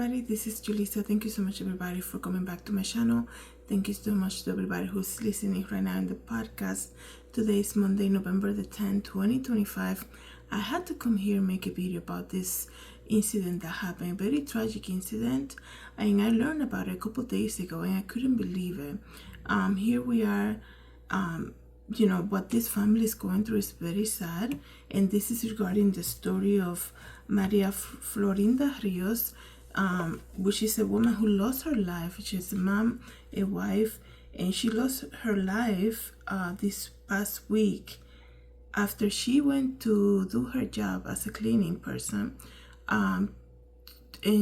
everybody, this is Julissa. Thank you so much everybody for coming back to my channel. Thank you so much to everybody who's listening right now in the podcast. Today is Monday, November the 10th, 2025. I had to come here and make a video about this incident that happened, a very tragic incident, and I learned about it a couple days ago and I couldn't believe it. Here we are. What this family is going through is very sad, and this is regarding the story of María Ríos, which is a woman who lost her life. She's a mom, a wife, and she lost her life this past week after she went to do her job as a cleaning person, and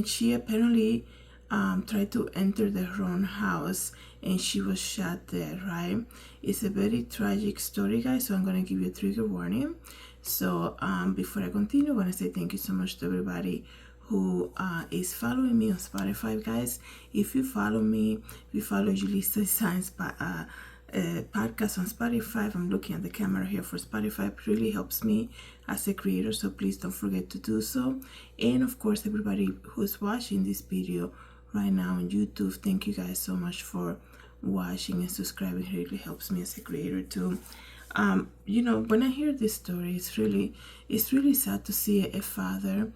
she apparently tried to enter the wrong house and she was shot there, right? It's a very tragic story, guys, so I'm going to give you a trigger warning. So before I continue, I want to say thank you so much to everybody who is following me on Spotify, guys. If you follow me, if you follow Julissadesigns podcast on Spotify, I'm looking at the camera here for Spotify. It really helps me as a creator, so please don't forget to do so. And of course, everybody who's watching this video right now on YouTube, thank you guys so much for watching and subscribing. It really helps me as a creator too. When I hear this story, it's really sad to see a father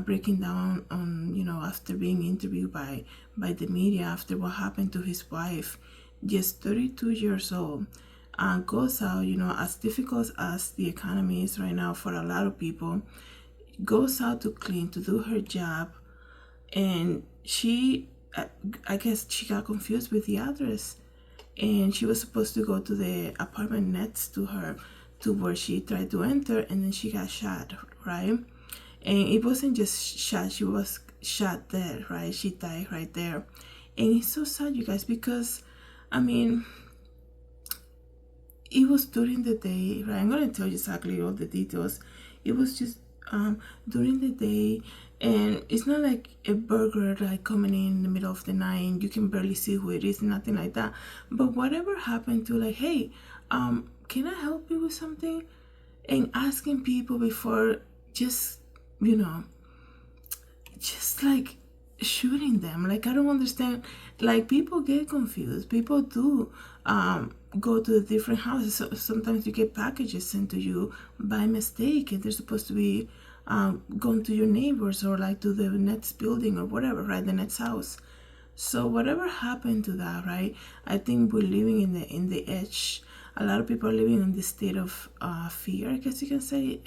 breaking down on, after being interviewed by the media after what happened to his wife, just 32 years old, goes out, as difficult as the economy is right now for a lot of people, goes out to clean, to do her job, and I guess she got confused with the address, and she was supposed to go to the apartment next to her, to where she tried to enter, and then she got shot, right? And it wasn't just shot, she was shot there, right? She died right there. And it's so sad, you guys, because it was during the day, right? I'm going to tell you exactly all the details. It was just during the day, and it's not like a burglar like coming in the middle of the night and you can barely see who it is, nothing like that. But whatever happened to, like, hey, can I help you with something? And asking people before just like shooting them. Like, I don't understand. Like, people get confused. People do go to the different houses. So sometimes you get packages sent to you by mistake, and they're supposed to be going to your neighbors or like to the next building or whatever, right? The next house. So whatever happened to that, right? I think we're living in the edge. A lot of people are living in this state of fear, I guess you can say,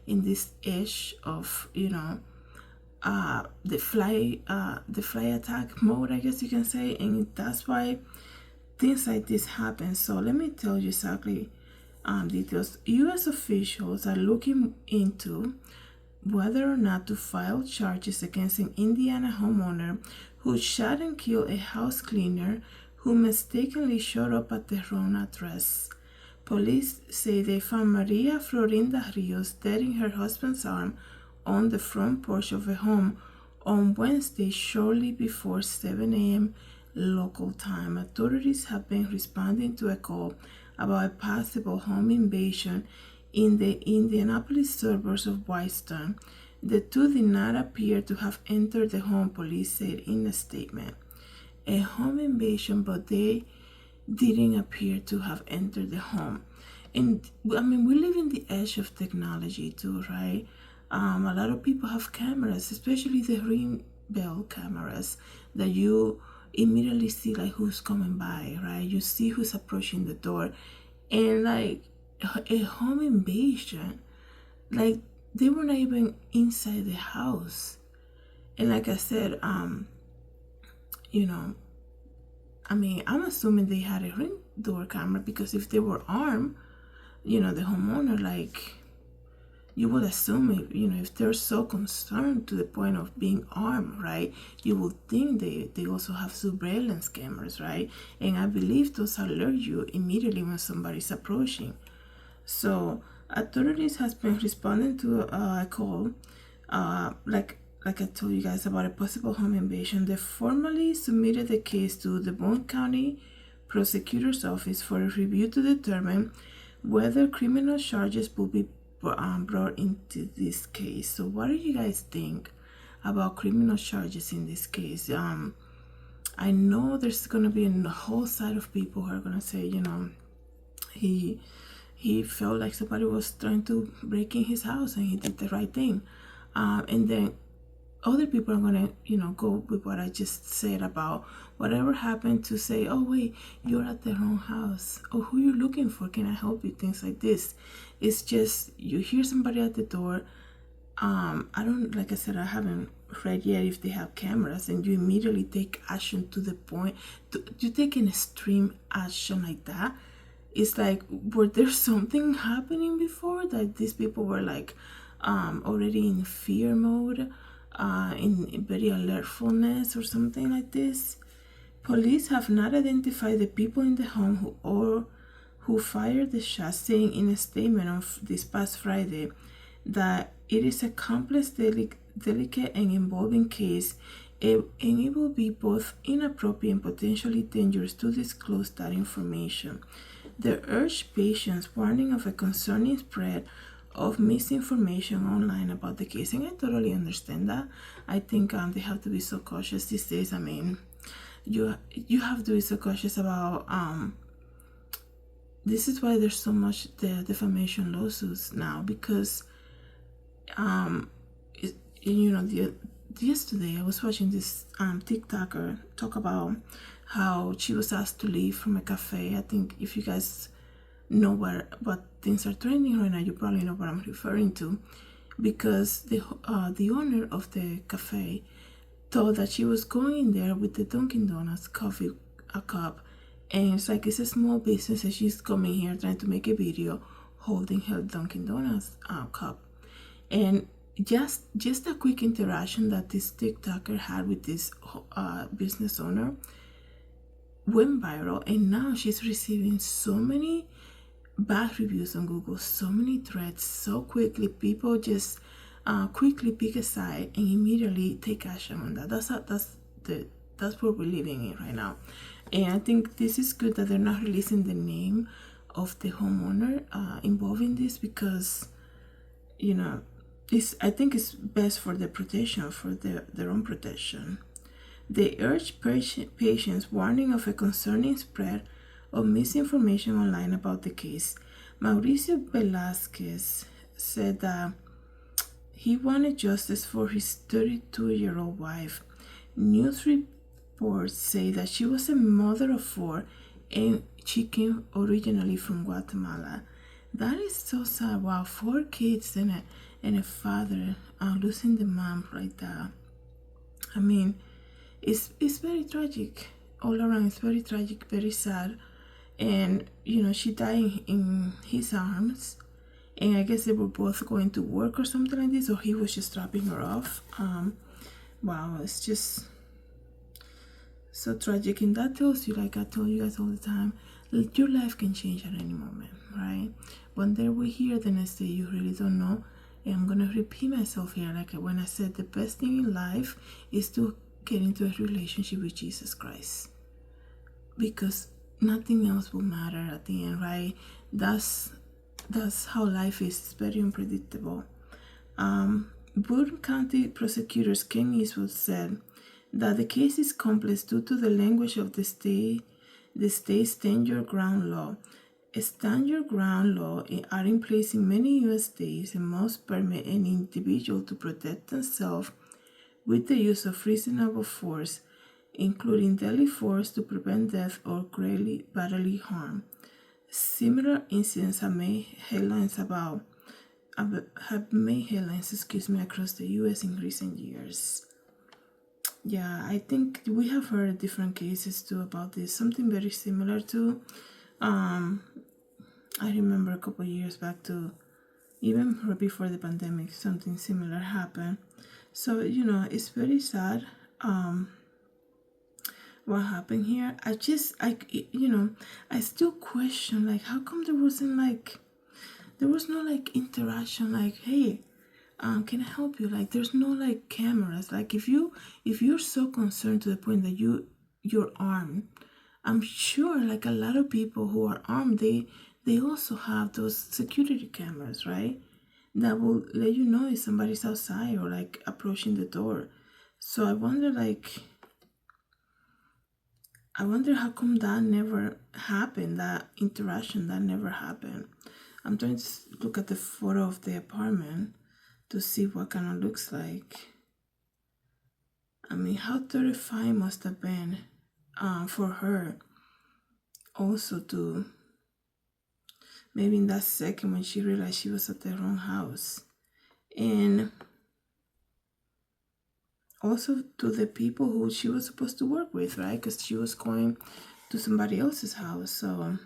in this edge of the fly attack mode, I guess you can say, and that's why things like this happen. So let me tell you exactly details. U.S. officials are looking into whether or not to file charges against an Indiana homeowner who shot and killed a house cleaner who mistakenly showed up at the wrong address. Police say they found María Ríos dead in her husband's arm on the front porch of a home on Wednesday shortly before 7 a.m. local time. Authorities have been responding to a call about a possible home invasion in the Indianapolis suburbs of Whitestone. The two did not appear to have entered the home, police said in a statement. A home invasion, but they didn't appear to have entered the home. And we live in the edge of technology too, right? A lot of people have cameras, especially the ring bell cameras, that you immediately see like who's coming by, right? You see who's approaching the door. And like a home invasion, like they were not even inside the house. And like I said, I'm assuming they had a ring door camera, because if they were armed, the homeowner, like, you would assume if they're so concerned to the point of being armed, right, you would think they also have surveillance cameras, right? And I believe those alert you immediately when somebody's approaching. So authorities has been responding to a call, like I told you guys, about a possible home invasion. They formally submitted the case to the Boone County Prosecutor's Office for a review to determine whether criminal charges will be brought into this case. So what do you guys think about criminal charges in this case. I know there's gonna be a whole side of people who are gonna say, he felt like somebody was trying to break in his house and he did the right thing. And then other people are gonna, go with what I just said about whatever happened, to say, oh wait, you're at the wrong house, or who you're looking for, can I help you, things like this. It's just, you hear somebody at the door. Like I said, I haven't read yet if they have cameras, and you immediately take action to the point you take an extreme action like that. It's like, were there something happening before that these people were like already in fear mode, in very alertfulness or something like this? Police have not identified the people in the home who fired the shot, saying in a statement of this past Friday that it is a complex, delicate and involving case, and it will be both inappropriate and potentially dangerous to disclose that information. They urge patients, warning of a concerning spread of misinformation online about the case. And I totally understand that. I think they have to be so cautious these days. I mean, you have to be so cautious about this is why there's so much defamation lawsuits now, because yesterday I was watching this TikToker talk about how she was asked to leave from a cafe. I think if you guys know what things are trending right now, you probably know what I'm referring to, because the owner of the cafe thought that she was going in there with the Dunkin' Donuts coffee cup, and it's like, it's a small business and she's coming here trying to make a video holding her Dunkin' Donuts cup. And just a quick interaction that this TikToker had with this business owner went viral, and now she's receiving so many bad reviews on Google, so many threats so quickly. People just quickly pick a side and immediately take action on that. That's what we're living in right now. And I think this is good that they're not releasing the name of the homeowner involved in this, because I think it's best for their protection, for their own protection. They urge patients, warning of a concerning spread of misinformation online about the case. Mauricio Velasquez said that he wanted justice for his 32-year-old wife. News reports say that she was a mother of 4 and she came originally from Guatemala. That is so sad. Wow, 4 kids and a father losing the mom like that. I mean, it's very tragic all around. It's very tragic, very sad. And she died in his arms, and I guess they were both going to work or something like this, or he was just dropping her off. Wow, it's just so tragic. And that tells you, like I tell you guys all the time, your life can change at any moment, right? One day we're here, the next day you really don't know. And I'm gonna repeat myself here, like when I said, the best thing in life is to get into a relationship with Jesus Christ, because nothing else will matter at the end, right? That's how life is. It's very unpredictable. Boone County prosecutors Ken Eastwood said that the case is complex due to the language of the state's stand your ground law. A stand your ground law are in place in many U.S. states and must permit an individual to protect themselves with the use of reasonable force, including deadly force, to prevent death or greatly bodily harm. Similar incidents have made headlines across the U.S. in recent years. Yeah, I think we have heard different cases too about this. Something very similar to, I remember a couple of years back too, even before the pandemic, something similar happened. So, it's very sad what happened here. I still question, like, how come there was no like interaction, like, hey, can I help you? Like, there's no like cameras. Like, if you're so concerned to the point that you're armed, I'm sure like a lot of people who are armed, they also have those security cameras, right? that will let you know if somebody's outside or like approaching the door. So I wonder how come that never happened, that interaction, that never happened. I'm trying to look at the photo of the apartment to see what kind of looks like. I mean, how terrifying must have been for her also to, maybe in that second when she realized she was at the wrong house. And also to the people who she was supposed to work with, right? Because she was going to somebody else's house. So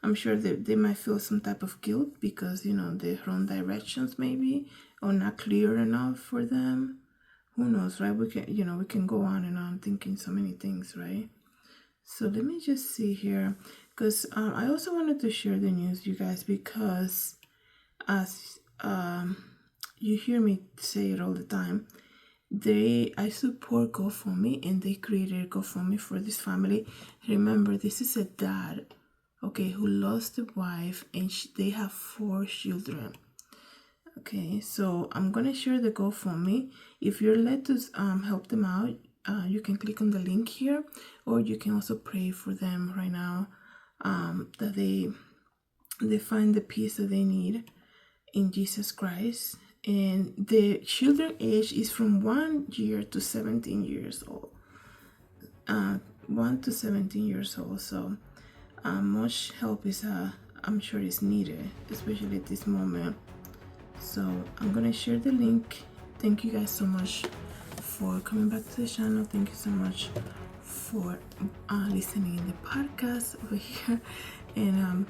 I'm sure they might feel some type of guilt because, you know, the wrong directions maybe, or not clear enough for them. Who knows, right? We can go on and on thinking so many things, right? So let me just see here, because I also wanted to share the news, you guys, because as you hear me say it all the time, I support GoFundMe, and they created GoFundMe for this family. Remember, this is a dad, okay, who lost a wife, and they have 4 children. Okay, so I'm gonna share the GoFundMe. If you're led to help them out, you can click on the link here, or you can also pray for them right now, that they find the peace that they need in Jesus Christ. And the children age is from 1 year to 17 years old. 1 to 17 years old. So much help is I'm sure is needed, especially at this moment. So I'm gonna share the link. Thank you guys so much for coming back to the channel. Thank you so much for listening in the podcast over here. And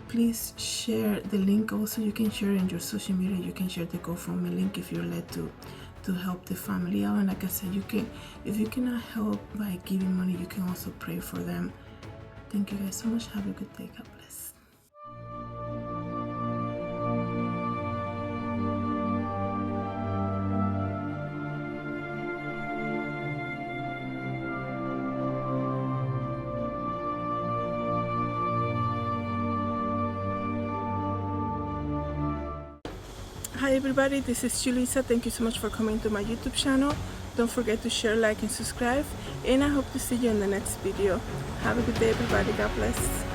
please share the link. Also, you can share in your social media. You can share the GoFundMe link if you're led to help the family out. And like I said, if you cannot help by giving money, you can also pray for them. Thank you guys so much. Have a good day. God bless. Hi everybody, this is Julissa. Thank you so much for coming to my YouTube channel. Don't forget to share, like, and subscribe. And I hope to see you in the next video. Have a good day everybody. God bless.